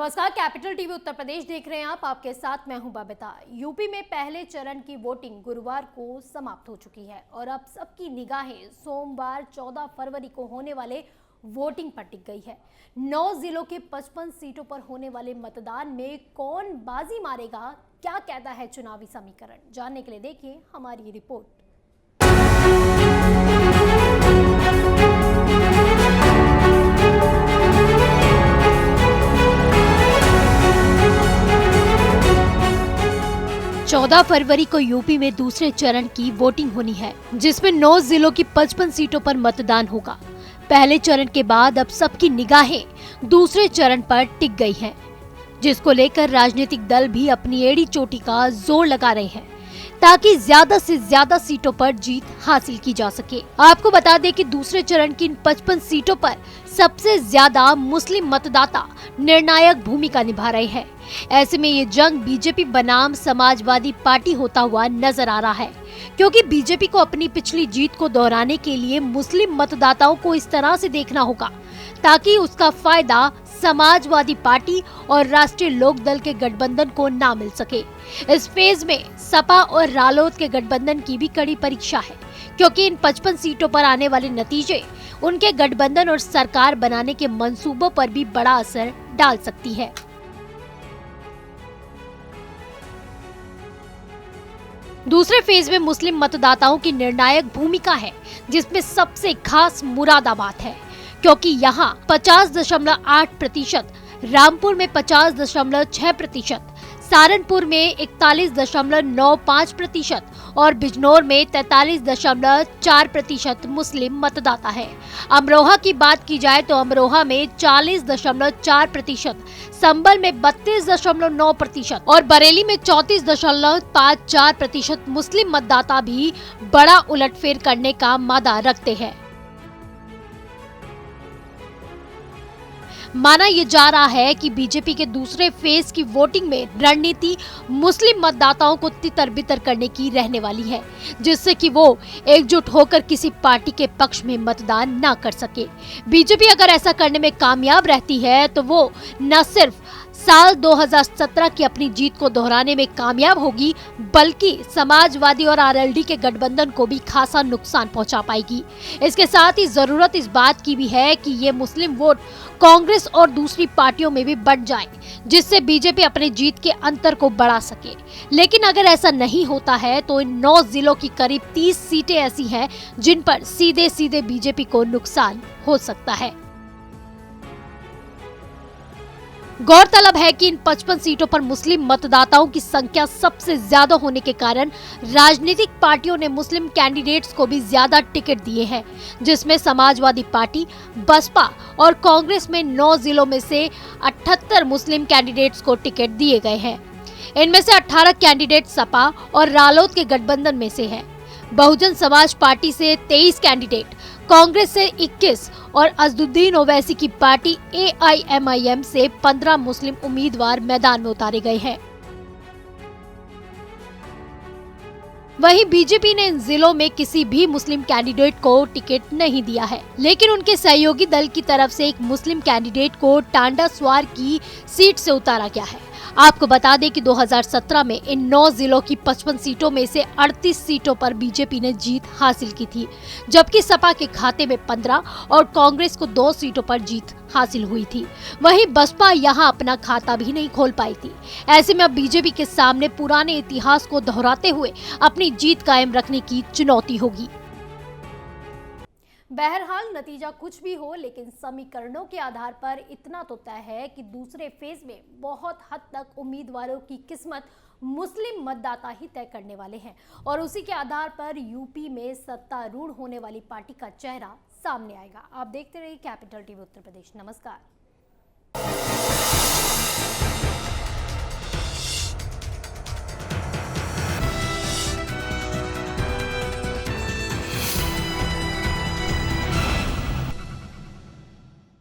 नमस्कार, capital TV Uttar Pradesh देख रहे हैं आप। आपके साथ मैं हूं बबीता। यूपी में पहले चरण की वोटिंग गुरुवार को समाप्त हो चुकी है और अब सबकी निगाहें सोमवार 14 फरवरी को होने वाले वोटिंग पर टिक गई है। 9 जिलों के 55 सीटों पर होने वाले मतदान में कौन बाजी मारेगा, क्या कहता है चुनावी समीकरण, जानने के लिए देखिए हमारी ये रिपोर्ट। 14 फरवरी को यूपी में दूसरे चरण की वोटिंग होनी है, जिसमें 9 जिलों की 55 सीटों पर मतदान होगा। पहले चरण के बाद अब सबकी निगाहें दूसरे चरण पर टिक गई हैं, जिसको लेकर राजनीतिक दल भी अपनी एड़ी चोटी का जोर लगा रहे हैं ताकि ज्यादा से ज्यादा सीटों पर जीत हासिल की जा सके। आपको बता दें कि दूसरे चरण की इन 55 सीटों पर सबसे ज्यादा मुस्लिम मतदाता निर्णायक भूमिका निभा रहे हैं। ऐसे में ये जंग बीजेपी बनाम समाजवादी पार्टी होता हुआ नजर आ रहा है, क्योंकि बीजेपी को अपनी पिछली जीत को दोहराने के लिए मुस्लिम मतदाताओं को इस तरह से देखना होगा ताकि उसका फायदा समाजवादी पार्टी और राष्ट्रीय लोक दल के गठबंधन को ना मिल सके। इस फेज में सपा और रालोद के गठबंधन की भी कड़ी परीक्षा है, क्योंकि इन 55 सीटों पर आने वाले नतीजे उनके गठबंधन और सरकार बनाने के मंसूबों पर भी बड़ा असर डाल सकती है। दूसरे फेज में मुस्लिम मतदाताओं की निर्णायक भूमिका है, जिसमें सबसे खास मुरादाबाद है, क्योंकि यहाँ 50.8%, रामपुर में 50.6%, सहारनपुर में 41.95% और बिजनौर में 43.4% मुस्लिम मतदाता है। अमरोहा की बात की जाए तो अमरोहा में 40.4%, संभल में 32.9% और बरेली में 34.54% मुस्लिम मतदाता भी बड़ा उलटफेर करने का मादा रखते हैं। माना यह जा रहा है कि बीजेपी के दूसरे फेज की वोटिंग में रणनीति मुस्लिम मतदाताओं को तितर बितर करने की रहने वाली है, जिससे कि वो एकजुट होकर किसी पार्टी के पक्ष में मतदान न कर सके। बीजेपी अगर ऐसा करने में कामयाब रहती है तो वो न सिर्फ साल 2017 की अपनी जीत को दोहराने में कामयाब होगी, बल्कि समाजवादी और आरएलडी के गठबंधन को भी खासा नुकसान पहुंचा पाएगी। इसके साथ ही जरूरत इस बात की भी है कि ये मुस्लिम वोट कांग्रेस और दूसरी पार्टियों में भी बढ़ जाए, जिससे बीजेपी अपने जीत के अंतर को बढ़ा सके। लेकिन अगर ऐसा नहीं होता है तो इन 9 जिलों की करीब 30 सीटें ऐसी हैं जिन पर सीधे सीधे बीजेपी को नुकसान हो सकता है। गौरतलब है कि इन 55 सीटों पर मुस्लिम मतदाताओं की संख्या सबसे ज्यादा होने के कारण राजनीतिक पार्टियों ने मुस्लिम कैंडिडेट्स को भी ज्यादा टिकट दिए हैं, जिसमें समाजवादी पार्टी, बसपा और कांग्रेस में 9 जिलों में से 78 मुस्लिम कैंडिडेट्स को टिकट दिए गए हैं। इनमें से 18 कैंडिडेट सपा और रालोद के गठबंधन में से है। बहुजन समाज पार्टी से 23 कैंडिडेट, कांग्रेस से 21 और अजदुद्दीन ओवैसी की पार्टी AIMIM से 15 मुस्लिम उम्मीदवार मैदान में उतारे गए हैं। वहीं बीजेपी ने इन जिलों में किसी भी मुस्लिम कैंडिडेट को टिकट नहीं दिया है, लेकिन उनके सहयोगी दल की तरफ से एक मुस्लिम कैंडिडेट को टांडा स्वार की सीट से उतारा गया है। आपको बता दें कि 2017 में इन 9 जिलों की 55 सीटों में से 38 सीटों पर बीजेपी ने जीत हासिल की थी, जबकि सपा के खाते में 15 और कांग्रेस को 2 सीटों पर जीत हासिल हुई थी। वहीं बसपा यहां अपना खाता भी नहीं खोल पाई थी। ऐसे में अब बीजेपी के सामने पुराने इतिहास को दोहराते हुए अपनी जीत कायम रखने की चुनौती होगी। बहरहाल नतीजा कुछ भी हो, लेकिन समीकरणों के आधार पर इतना तो तय है कि दूसरे फेज में बहुत हद तक उम्मीदवारों की किस्मत मुस्लिम मतदाता ही तय करने वाले हैं और उसी के आधार पर यूपी में सत्तारूढ़ होने वाली पार्टी का चेहरा सामने आएगा। आप देखते रहिए कैपिटल टीवी उत्तर प्रदेश। नमस्कार।